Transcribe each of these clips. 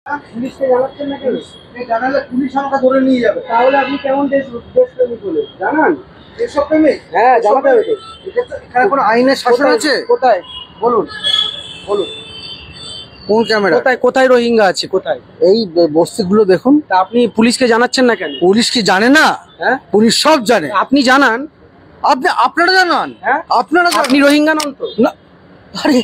পুলিশকে জানাচ্ছেন না কেন? জানালে পুলিশ আমাকে ধরে নিয়ে যাবে। তাহলে আপনি কেমন দেশপ্রেমিক বলে জানান? দেশপ্রেমিক? হ্যাঁ, জানাতে হবে তো। এখানে কোনো আইনের শাসন আছে? কোথায় বলুন, বলুন কোন ক্যামেরা? কোথায় কোথায় রোহিঙ্গা আছে? কোথায়? এই বস্তিগুলো দেখুন। তা আপনি পুলিশকে জানাচ্ছেন না কেন? পুলিশ কি জানে না? হ্যাঁ, পুলিশ সব জানে। আপনি জানান। আপনারা জানান। হ্যাঁ, আপনারা। আপনি রোহিঙ্গা নন তো? না। আরে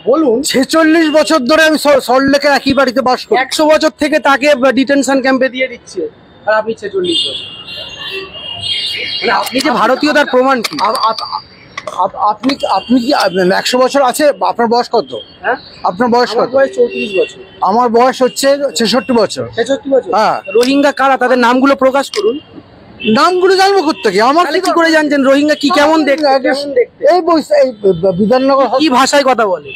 বলুন। 46 বছর ধরে আমি সল্টলেকে একই বাড়িতে বাস করি। 100 বছর থেকে তাকে ডিটেনশন ক্যাম্পে দিয়ে দিচ্ছে, আর আপনি 46 বছর। মানে আপনি যে ভারতীয় তার প্রমাণ কি? আপনি কি 100 বছর আছে? আপনার বয়স কত? হ্যাঁ, আপনার বয়স কত? 34 বছর। আমার বয়স হচ্ছে 66 বছর। 66 বছর? হ্যাঁ। রোহিঙ্গা কারা? তাদের নামগুলো প্রকাশ করুন। নামগুলো জানবো কোথেকে? আমার কি করে জানছেন রোহিঙ্গা কি কেমন দেখতে? এই বিধাননগর কি ভাষায় কথা বলে?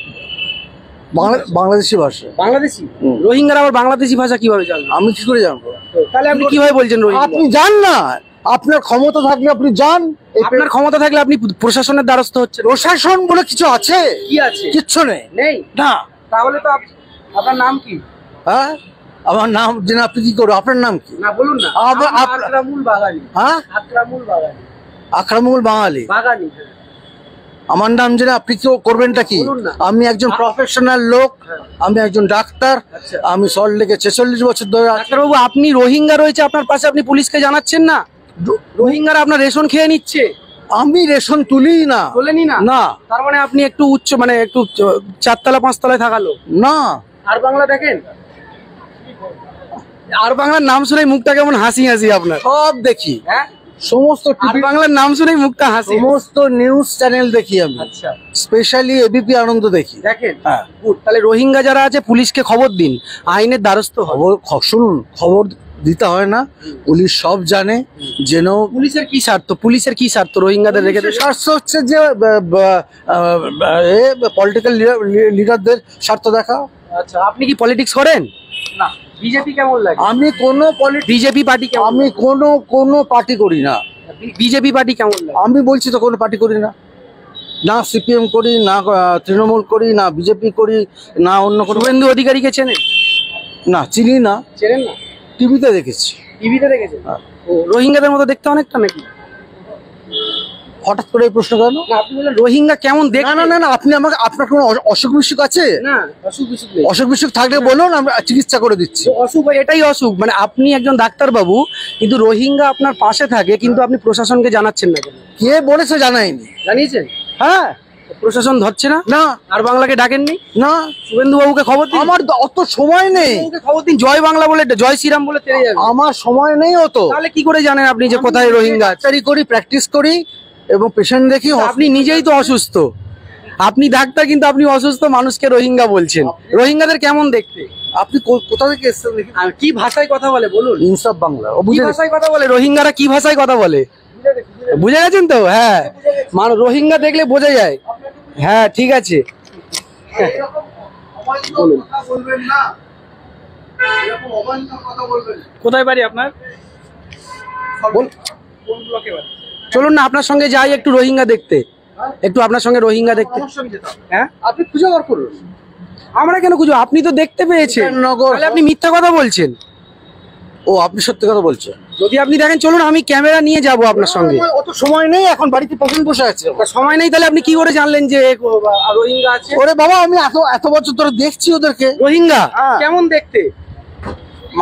বাংলাদেশি ভাষা। বাংলাদেশি? রোহিঙ্গারা আবার বাংলাদেশি ভাষা কিভাবে জানবে? আমি কি করে জানবো? তাহলে আপনি কিভাবে বলছেন রোহিঙ্গা? আপনি যান না, আপনার ক্ষমতা থাকলে আপনি যান। আপনার ক্ষমতা থাকলে আপনি প্রশাসনের দ্বারস্থ হচ্ছেন। প্রশাসন বলে কিছু আছে? কি আছে? কিচ্ছু নেই। নেই না। তাহলে তো আপনার নাম কি? হ্যাঁ, আমার নাম জেনে আপনি কি করবেন? আপনার নাম কি? না বলুন না। আকরামুল বাগানি। হ্যাঁ, আকরামুল বাগানি। আকরামুল বাঙালি বাগানি। আমার নাম জেনে আপনি কি করবেনটা কি? আমি একজন প্রফেশনাল লোক, আমি একজন ডাক্তার। আমি সল্টলেকে 46 বছর ধরে। ডাক্তারবাবু, আপনি রোহিঙ্গা রয়েছে আপনার পাশে, আপনি পুলিশকে জানাচ্ছেন না? রোহিঙ্গারা আপনার রেশন খেয়ে নিচ্ছে। আমি রেশন তুলি না। তোলেনি না? না। তার মানে আপনি একটু উচ্চ, মানে একটু 4 তলা 5 তলায় থাকালো না। আর বাংলা দেখেন? আর বাংলার নাম শুনেই মুখটা কেমন হাসি হাসি আপনার? সব দেখি। হ্যাঁ, সমস্ত আর বাংলার নাম শুনেই মুখটা হাসি। সমস্ত নিউজ চ্যানেল দেখি আমি। আচ্ছা, স্পেশালি এবিপি আনন্দ দেখি। দেখেন? হ্যাঁ। তাহলে রোহিঙ্গা যারা আছে পুলিশকে খবর দিন, আইনের দ্বারস্থ খবর। শুনুন, খবর দিতে হয় না, পুলিশ সব জানে। যেন পুলিশের কি স্বার্থ? পুলিশের কি স্বার্থ রোহিঙ্গাদের রেখে? স্বার্থ হচ্ছে যে পলিটিক্যাল লিডারদের স্বার্থ দেখা। আচ্ছা, আপনি কি পলিটিক্স করেন? না। বিজেপি কেমন লাগে? আমি বিজেপি পার্টি কেমন? আমি কোনো পার্টি করি না। বিজেপি পার্টি কেমন লাগে? আমি বলছি তো কোনো পার্টি করি না। না সিপিএম করি, না তৃণমূল করি, না বিজেপি করি, না অন্য কোনো। শুভেন্দু অধিকারীকে চেনেন? না, চিনি না। চেনেন না? টিভিতে দেখেছি। টিভিতে দেখেছেন? ও, রোহিঙ্গাদের মতো দেখতে অনেকটা নাকি? হঠাৎ করে এই প্রশ্ন কেন? আপনি বললেন রোহিঙ্গা কেমন দেখতে। না না না, আপনি আমাকে, আপনার কোনো অসুখ বিসুখ আছে? না, অসুখ বিসুখ নেই। অসুখ বিসুখ থাকলে বলুন, আমরা চিকিৎসা করে দিচ্ছি। অসুখ, এটাই অসুখ। মানে আপনি একজন ডাক্তার বাবু, কিন্তু রোহিঙ্গা আপনার পাশে থাকে, কিন্তু আপনি প্রশাসনকে জানাচ্ছেন না কেন? কে বলেছে জানাইনি? জানিয়েছেন? হ্যাঁ। প্রশাসন ধরছে না? না। আর বাংলাকে ডাকেননি? না। শুভেন্দু বাবুকে খবর দিন। আমার অত সময় নেই। খবর দিন, জয় বাংলা বলে, জয় শ্রীরাম বলে তেড়ে যাবে। আমার সময় নেই অত। তাহলে কি করে জানেন আপনি যে কোথায় রোহিঙ্গা? করি, প্র্যাকটিস করি এবং পেশেন্ট দেখি। আপনি নিজেই তো অসুস্থ, আপনি ডাক্তার, কিন্তু আপনি অসুস্থ মানুষকে রোহিঙ্গা বলছেন। রোহিঙ্গাদের কেমন দেখতে? আপনি কোথা থেকে এসেছেন? কি ভাষায় কথা বলে বলুন? ইনসাফ বাংলা। কি ভাষায় কথা বলে রোহিঙ্গারা? কি ভাষায় কথা বলে বুঝে গেছেন তো? হ্যাঁ, রোহিঙ্গা দেখলে বোঝা যায়। হ্যাঁ, ঠিক আছে। কোথায় বাড়ি আপনার? চলুন না, আপনার সঙ্গে যাই একটু রোহিঙ্গা দেখতে। একটু আপনার সঙ্গে রোহিঙ্গা দেখতে। হ্যাঁ, আপনি খুঁজে বার করুন। আমরা কেন খুঁজো? আপনি তো দেখতে পেয়েছেন। তাহলে আপনি মিথ্যা কথা বলছেন। ও, আপনি সত্যি কথা বলছেন? যদি আপনি দেখেন, চলুন আমি ক্যামেরা নিয়ে যাব আপনার সঙ্গে। অত সময় নেই, এখন বাড়িতে পেশেন্ট বসে আছে। সময় নেই? তাহলে আপনি কি করে জানলেন যে রোহিঙ্গা আছে? ওরে বাবা, আমি এত বছর ধরে দেখছি ওদেরকে। রোহিঙ্গা কেমন দেখতে?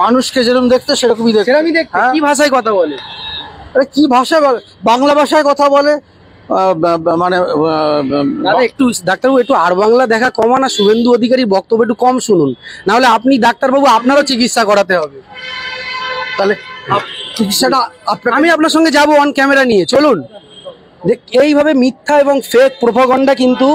মানুষকে যেরকম দেখতে সেরকমই দেখতে। সেরকমই দেখতে। কি ভাষায় কথা বলে? আরে কি ভাষা? বাংলা ভাষায় কথা বলে। মানে একটু ডাক্তারবাবু, একটু আর বাংলা দেখা কমা না। শুভেন্দু অধিকারী বক্তব্য একটু কম শুনুন, না হলে আপনি ডাক্তারবাবু আপনারও চিকিৎসা করাতে হবে। তাহলে চিকিৎসাটা আমি আপনার সঙ্গে যাবো অন ক্যামেরা নিয়ে। চলুন। এইভাবে মিথ্যা এবং ফেক প্রোপাগান্ডা কিন্তু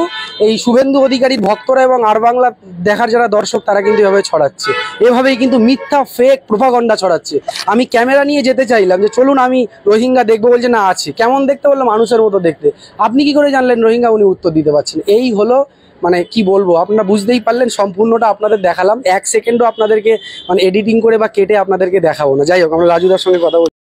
এই শুভেন্দু অধিকারীর ভক্তরা এবং আর বাংলা দেখার যারা দর্শক তারা কিন্তু এভাবে ছড়াচ্ছে। এভাবেই কিন্তু মিথ্যা ফেক প্রোপাগান্ডা ছড়াচ্ছে। আমি ক্যামেরা নিয়ে যেতে চাইলাম যে চলুন আমি রোহিঙ্গা দেখবো, বলছে না আছে। কেমন দেখতে বললাম? মানুষের মতো দেখতে। আপনি কি করে জানলেন রোহিঙ্গা? উনি উত্তর দিতে পারছেন। এই হলো, মানে কি বলবো, আপনারা বুঝতেই পারলেন। সম্পূর্ণটা আপনাদের দেখালাম, 1 সেকেন্ডও আপনাদেরকে মানে এডিটিং করে বা কেটে আপনাদেরকে দেখাবো না। যাই হোক, আমরা রাজুদার সঙ্গে কথা বলছি।